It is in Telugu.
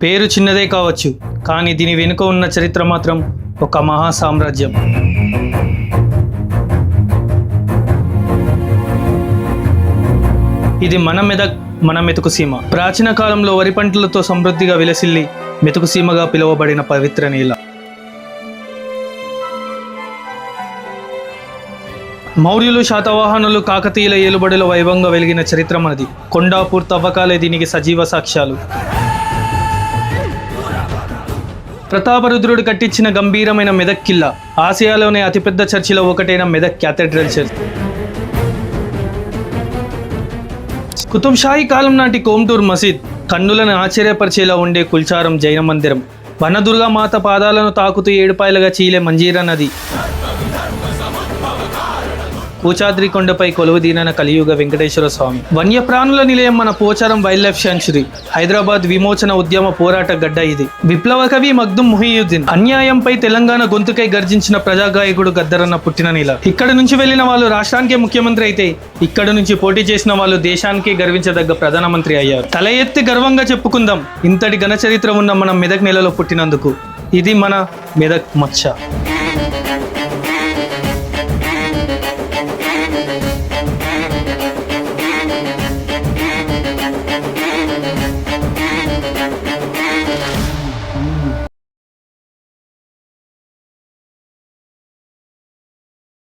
పేరు చిన్నదే కావచ్చు, కానీ దీని వెనుక ఉన్న చరిత్ర మాత్రం ఒక మహా సామ్రాజ్యం. ఇది మన మెదక్, మన మెతుకు సీమ. ప్రాచీన కాలంలో వరి పంటలతో సమృద్ధిగా విలసిల్లి మెతుకు సీమగా పిలువబడిన పవిత్ర నేల. మౌర్యులు, శాతవాహనులు, కాకతీయుల ఏలుబడిలో వైభవంగా వెలిగిన చరిత్ర మనది. కొండాపూర్ తవ్వకాలే దీనికి సజీవ సాక్ష్యాలు. ప్రతాపరుద్రుడు కట్టించిన గంభీరమైన మెదక్ కిల్లా, ఆసియాలోనే అతిపెద్ద చర్చిలో ఒకటైన మెదక్ క్యాథెడ్రల్ చర్చ్. కుతుబ్ షాహీ కాలం నాటి కోమ్టూర్ మసీద్, కన్నులను ఆశ్చర్యపరిచేలా ఉండే కుల్చారం జైన మందిరం, వనదుర్గా మాత పాదాలను తాకుతూ ఏడుపాయలుగా చీలే మంజీరా నది, పూచాద్రి కొండపై కొలువుదీనన కలియుగ వెంకటేశ్వర స్వామి, వన్యప్రాణుల నిలయం మన Pocharam wild life sanctuary, Hyderabad విమోచన ఉద్యమ పోరాట గడ్డ ఇది. విప్లవ కవి మగ్దుమ్ ముహియుద్దీన్, అన్యాయంపై తెలంగాణ గొంతుకై గర్జించిన ప్రజాగాయకుడు గద్దరన్న పుట్టిన నేల. ఇక్కడ నుంచి వెళ్లిన వాళ్ళు రాష్ట్రానికే ముఖ్యమంత్రి అయితే, ఇక్కడ నుంచి పోటీ చేసిన వాళ్ళు దేశానికే గర్వించదగ్గ ప్రధానమంత్రి అయ్యారు. తల ఎత్తి గర్వంగా చెప్పుకుందాం ఇంతటి ఘన చరిత్ర ఉన్న మనం మెదక్ నెలలో పుట్టినందుకు. ఇది మన మెదక్ మచ్చ.